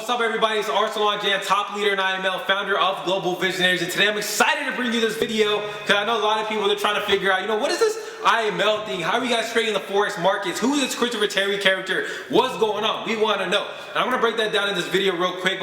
What's up, everybody? It's Jan, top leader in iML, founder of Global Visionariez, and today I'm excited to bring you this video because I know a lot of people are trying to figure out, what is this iML thing? How are you guys trading the Forex markets? Who is this Christopher Terry character? What's going on? We want to know. And I'm going to break that down in this video real quick,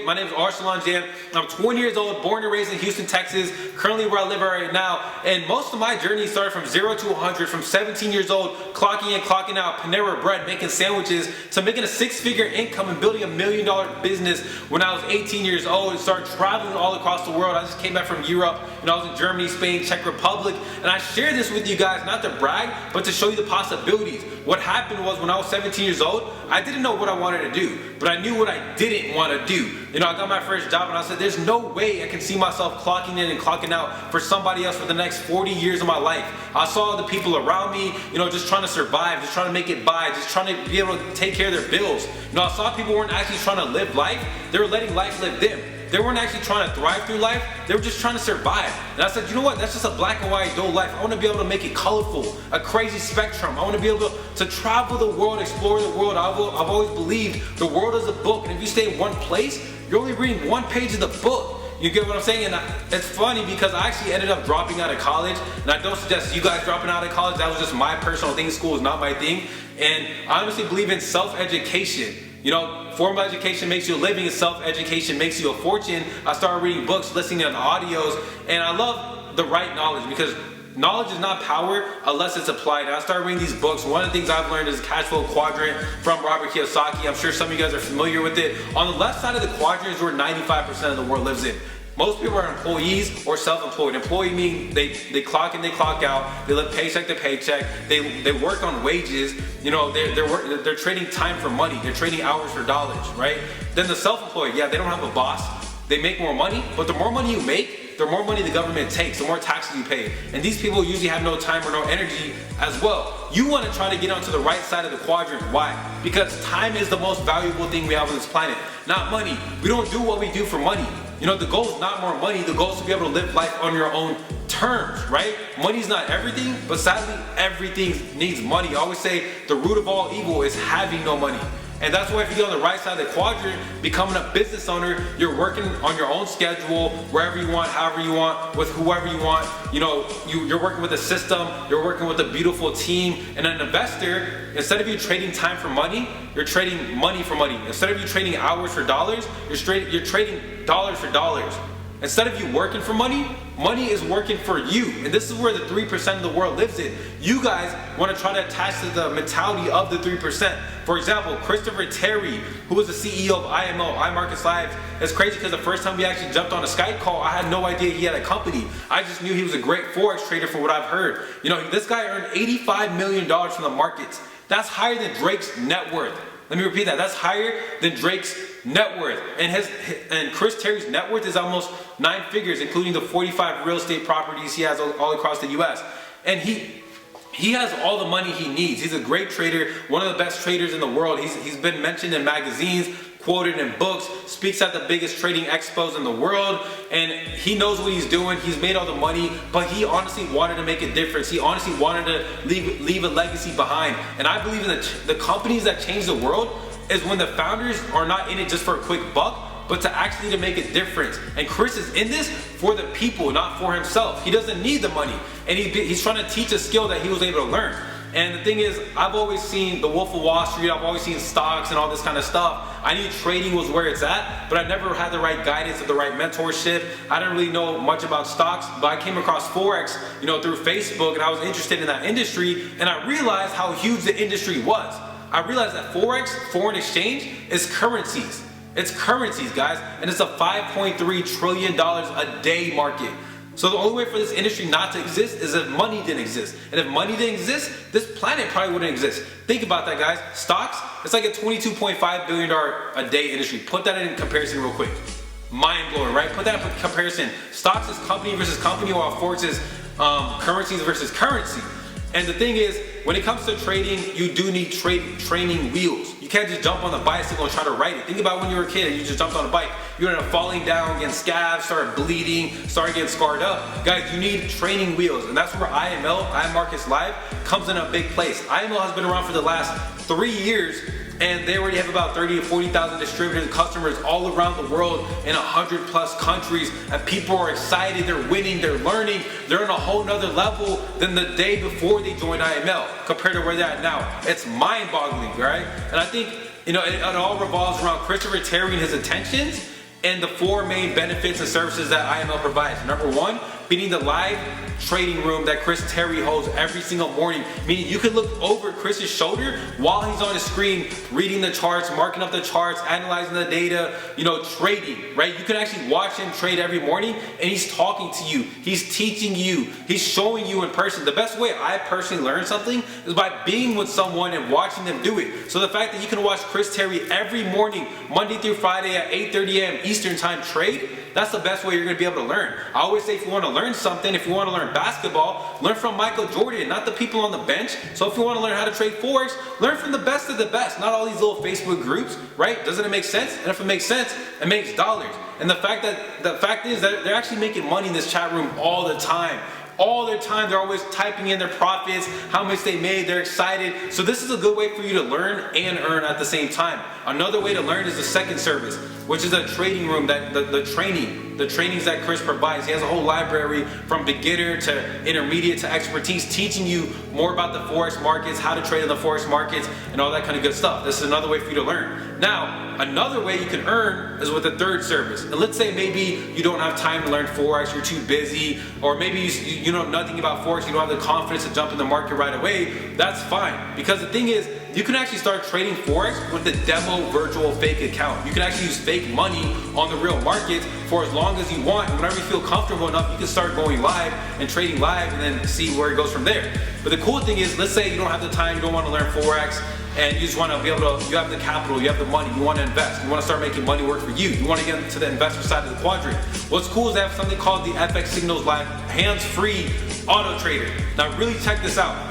my name is Jan. I'm 20 years old, born and raised in Houston, Texas, currently where I live right now, and most of my journey started from 0 to 100, from 17 years old, clocking in, clocking out, Panera Bread, making sandwiches, to making a six-figure income and building $1 million business when I was 18 years old and started traveling all across the world. I just came back from Europe, I was in Germany, Spain, Czech Republic, and I share this with you guys not to brag, but to show you the possibilities. What happened was when I was 17 years old, I didn't know what I wanted to do, but I knew what I didn't want to do. I got my first job and I said, there's no way I can see myself clocking in and clocking out for somebody else for the next 40 years of my life. I saw the people around me, just trying to survive, just trying to make it by, just trying to be able to take care of their bills. I saw people weren't actually trying to live life, they were letting life live them. They weren't actually trying to thrive through life, they were just trying to survive. And I said, you know what, that's just a black and white dull life. I want to be able to make it colorful, a crazy spectrum. I want to be able to travel the world, explore the world. I've always believed the world is a book, and if you stay in one place, you're only reading one page of the book. You get what I'm saying? And it's funny because I actually ended up dropping out of college, and I don't suggest you guys dropping out of college. That was just my personal thing. School is not my thing. And I honestly believe in self-education. Formal education makes you a living, and self-education makes you a fortune. I started reading books, listening to audios, and I love the right knowledge because knowledge is not power unless it's applied. And I started reading these books. One of the things I've learned is cash flow quadrant from Robert Kiyosaki. I'm sure some of you guys are familiar with it. On the left side of the quadrant is where 95% of the world lives in. Most people are employees or self-employed. Employee meaning they clock in, they clock out, they live paycheck to paycheck, they work on wages, they're trading time for money, they're trading hours for dollars, right? Then the self-employed, they don't have a boss, they make more money, but the more money you make, the more money the government takes, the more taxes you pay. And these people usually have no time or no energy as well. You want to try to get onto the right side of the quadrant. Why? Because time is the most valuable thing we have on this planet, not money. We don't do what we do for money. The goal is not more money, the goal is to be able to live life on your own terms, right? Money's not everything, but sadly, everything needs money. I always say the root of all evil is having no money. And that's why if you get on the right side of the quadrant, becoming a business owner, you're working on your own schedule, wherever you want, however you want, with whoever you want. You're working with a system, you're working with a beautiful team. And an investor, instead of you trading time for money, you're trading money for money. Instead of you trading hours for dollars, you're trading dollars for dollars. Instead of you working for money, money is working for you. And this is where the 3% of the world lives in. You guys want to try to attach to the mentality of the 3%. For example, Christopher Terry, who was the CEO of iML, iMarkets Live. It's crazy because the first time we actually jumped on a Skype call, I had no idea he had a company. I just knew he was a great Forex trader from what I've heard. This guy earned $85 million from the markets. That's higher than Drake's net worth. Let me repeat that. That's higher than Drake's net worth. And Chris Terry's net worth is almost 9 figures, including the 45 real estate properties he has all across the US. And he has all the money he needs. He's a great trader, one of the best traders in the world. He's been mentioned in magazines, quoted in books, speaks at the biggest trading expos in the world, and he knows what he's doing. He's made all the money, but he honestly wanted to make a difference. He honestly wanted to leave a legacy behind. And I believe in the companies that change the world is when the founders are not in it just for a quick buck, but to actually make a difference. And Chris is in this for the people, not for himself. He doesn't need the money, and he's trying to teach a skill that he was able to learn. And the thing is, I've always seen the Wolf of Wall Street, I've always seen stocks and all this kind of stuff. I knew trading was where it's at, but I never had the right guidance or the right mentorship. I didn't really know much about stocks, but I came across Forex, through Facebook, and I was interested in that industry, and I realized how huge the industry was. I realized that Forex, foreign exchange, is currencies. It's currencies, guys, and it's a $5.3 trillion a day market. So the only way for this industry not to exist is if money didn't exist. And if money didn't exist, this planet probably wouldn't exist. Think about that, guys. Stocks, it's like a $22.5 billion a day industry. Put that in comparison real quick. Mind blowing, right? Put that in comparison. Stocks is company versus company, while Forex is currencies versus currency. And the thing is, when it comes to trading, you do need training wheels. You can't just jump on the bicycle and try to ride it. Think about when you were a kid and you just jumped on a bike. You ended up falling down, getting scabs, started bleeding, started getting scarred up. Guys, you need training wheels, and that's where iML, iMarkets Live, comes in a big place. iML has been around for the last 3 years, and they already have about 30 to 40,000 distributors and customers all around the world in 100+ countries, and people are excited, they're winning, they're learning, they're on a whole nother level than the day before they joined iML compared to where they're at now. It's mind-boggling, right? And I think, you know, it all revolves around Christopher Terry and his intentions and the 4 main benefits and services that iML provides. Number 1, being the live trading room that Chris Terry holds every single morning, meaning you can look over Chris's shoulder while he's on his screen reading the charts, marking up the charts, analyzing the data, you know, trading, right? You can actually watch him trade every morning, and he's talking to you, he's teaching you, he's showing you in person. The best way I personally learn something is by being with someone and watching them do it. So the fact that you can watch Chris Terry every morning, Monday through Friday at 8:30 a.m. Eastern time trade, that's the best way you're going to be able to learn. I always say if you want to learn something, if you want to learn basketball, learn from Michael Jordan, not the people on the bench. So if you want to learn how to trade Forex, learn from the best of the best, not all these little Facebook groups, right? Doesn't it make sense? And if it makes sense, it makes dollars. And the fact is that they're actually making money in this chat room all the time. All their time, they're always typing in their profits, how much they made, they're excited. So this is a good way for you to learn and earn at the same time. Another way to learn is the second service, which is a trading room that the trainings that Chris provides. He has a whole library from beginner to intermediate to expertise, teaching you more about the Forex markets, how to trade in the Forex markets, and all that kind of good stuff. This is another way for you to learn. Now, another way you can earn is with the third service. And let's say maybe you don't have time to learn Forex, you're too busy, or maybe you know nothing about Forex, you don't have the confidence to jump in the market right away. That's fine, because the thing is, you can actually start trading Forex with the demo virtual fake account. You can actually use fake money on the real market for as long as you want. And whenever you feel comfortable enough, you can start going live and trading live and then see where it goes from there. But the cool thing is, let's say you don't have the time, you don't want to learn Forex, and you just want to be able to, you have the capital, you have the money, you want to invest, you want to start making money work for you, you want to get into the investor side of the quadrant. What's cool is they have something called the FX Signals Live hands-free auto trader. Now really check this out.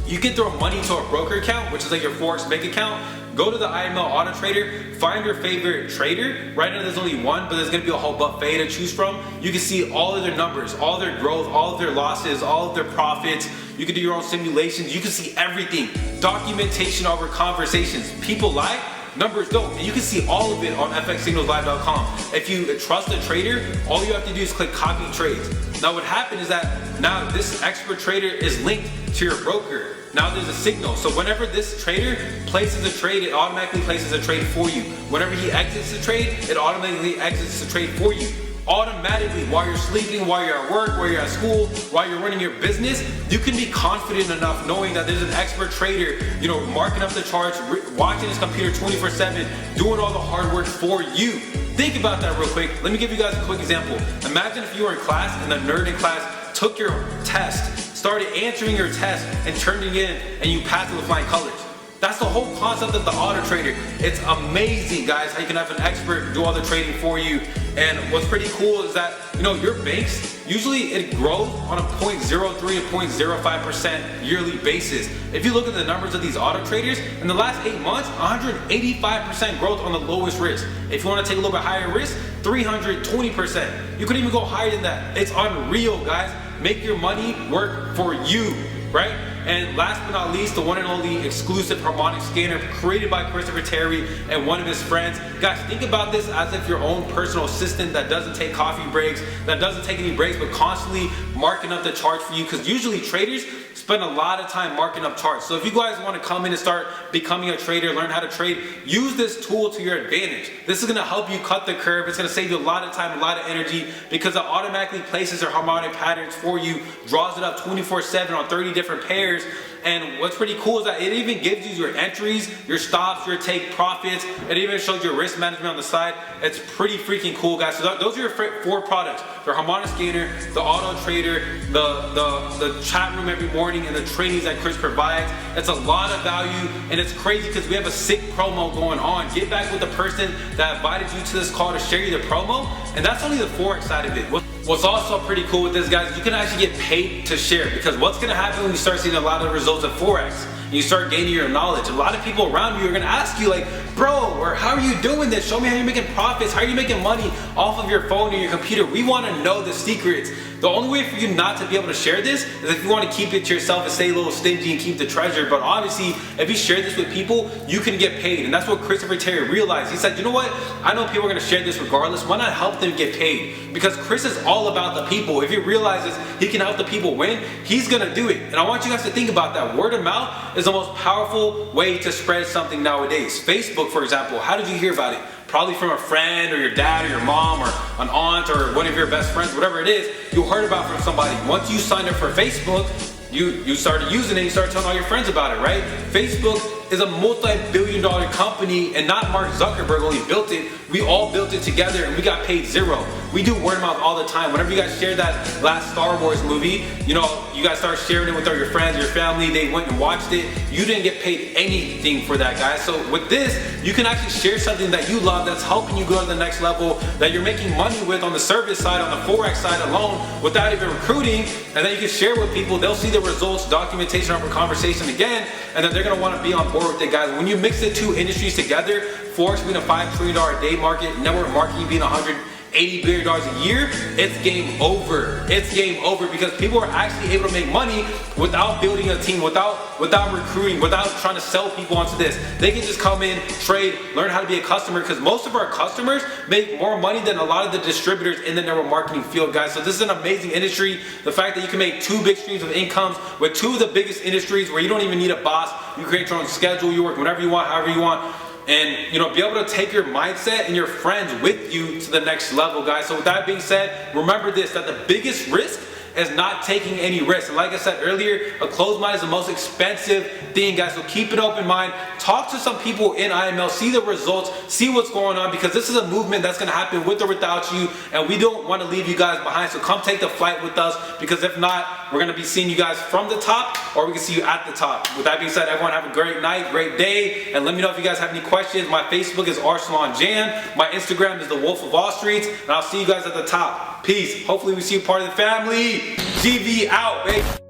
You can throw money to a broker account, which is like your Forex bank account. Go to the iML Auto Trader, find your favorite trader. Right now there's only one, but there's gonna be a whole buffet to choose from. You can see all of their numbers, all their growth, all of their losses, all of their profits. You can do your own simulations. You can see everything. Documentation over conversations. People lie, numbers don't. And you can see all of it on fxsignalslive.com. If you trust a trader, all you have to do is click copy trades. Now what happened is that now this expert trader is linked to your broker. Now there's a signal. So whenever this trader places a trade, it automatically places a trade for you. Whenever he exits the trade, it automatically exits the trade for you. Automatically, while you're sleeping, while you're at work, while you're at school, while you're running your business, you can be confident enough knowing that there's an expert trader, you know, marking up the charts, watching his computer 24/7, doing all the hard work for you. Think about that real quick. Let me give you guys a quick example. Imagine if you were in class and the nerd in class took your test, started answering your test and turning it in, and you passed it with flying colors. That's the whole concept of the auto trader. It's amazing, guys, how you can have an expert do all the trading for you. And what's pretty cool is that, you know, your banks, usually it grows on a 0.03 to 0.05% yearly basis. If you look at the numbers of these auto traders, in the last 8 months, 185% growth on the lowest risk. If you want to take a little bit higher risk, 320%. You could even go higher than that. It's unreal, guys. Make your money work for you, right? And last but not least, the one and only exclusive Harmonic Scanner created by Christopher Terry and one of his friends. Guys, think about this as if your own personal assistant that doesn't take coffee breaks, that doesn't take any breaks, but constantly marking up the charts for you, because usually traders spend a lot of time marking up charts. So if you guys want to come in and start becoming a trader, learn how to trade, use this tool to your advantage. This is going to help you cut the curve. It's going to save you a lot of time, a lot of energy, because it automatically places their harmonic patterns for you, draws it up 24/7 on 30 different pairs. And what's pretty cool is that it even gives you your entries, your stops, your take profits. It even shows your risk management on the side. It's pretty freaking cool, guys. So those are your 4 products: the Harmonic Scanner, the Auto Trader, the chat room every morning, and the trainings that Chris provides. It's a lot of value, and it's crazy because we have a sick promo going on. Get back with the person that invited you to this call to share you the promo, and that's only the Forex side of it. What's also pretty cool with this, guys, you can actually get paid to share, because what's going to happen when you start seeing a lot of results of Forex and you start gaining your knowledge, a lot of people around you are going to ask you like, bro, or how are you doing this? Show me how you're making profits. How are you making money off of your phone or your computer? We want to know the secrets. The only way for you not to be able to share this is if you want to keep it to yourself and stay a little stingy and keep the treasure. But obviously, if you share this with people, you can get paid. And that's what Christopher Terry realized. He said, you know what? I know people are going to share this regardless. Why not help them get paid? Because Chris is all about the people. If he realizes he can help the people win, he's going to do it. And I want you guys to think about that. Word of mouth is the most powerful way to spread something nowadays. Facebook, for example, how did you hear about it? Probably from a friend or your dad or your mom or an aunt or one of your best friends, whatever it is, you heard about from somebody. Once you signed up for Facebook, you started using it, you started telling all your friends about it, right? Facebook is a multi-billion-dollar company, and not Mark Zuckerberg only built it. We all built it together, and we got paid zero. We do word of mouth all the time. Whenever you guys shared that last Star Wars movie, you know, you guys started sharing it with all your friends, your family, they went and watched it. You didn't get paid anything for that, guys. So with this, you can actually share something that you love that's helping you go to the next level, that you're making money with on the service side, on the Forex side alone, without even recruiting, and then you can share with people. They'll see the results, documentation of a conversation again, and then they're gonna wanna be on board with it, guys. When you mix the two industries together, Forex being a $5 trillion a day market, network marketing being $180 billion a year, it's game over. It's game over because people are actually able to make money without building a team, without recruiting, without trying to sell people onto this. They can just come in, trade, learn how to be a customer, because most of our customers make more money than a lot of the distributors in the network marketing field, guys. So this is an amazing industry. The fact that you can make two big streams of incomes with two of the biggest industries where you don't even need a boss. You create your own schedule, you work whenever you want, however you want. And you know, be able to take your mindset and your friends with you to the next level, guys. So with that being said, remember this, that the biggest risk is not taking any risk. And like I said earlier, a closed mind is the most expensive thing, guys. So keep an open mind. Talk to some people in iML, see the results, see what's going on, because this is a movement that's gonna happen with or without you, and we don't wanna leave you guys behind. So come take the flight with us, because if not, we're gonna be seeing you guys from the top, or we can see you at the top. With that being said, everyone have a great night, great day, and let me know if you guys have any questions. My Facebook is Arsenal on Jan. My Instagram is the Wolf of Wall Street, and I'll see you guys at the top. Peace. Hopefully we see you part of the family. GV out, baby.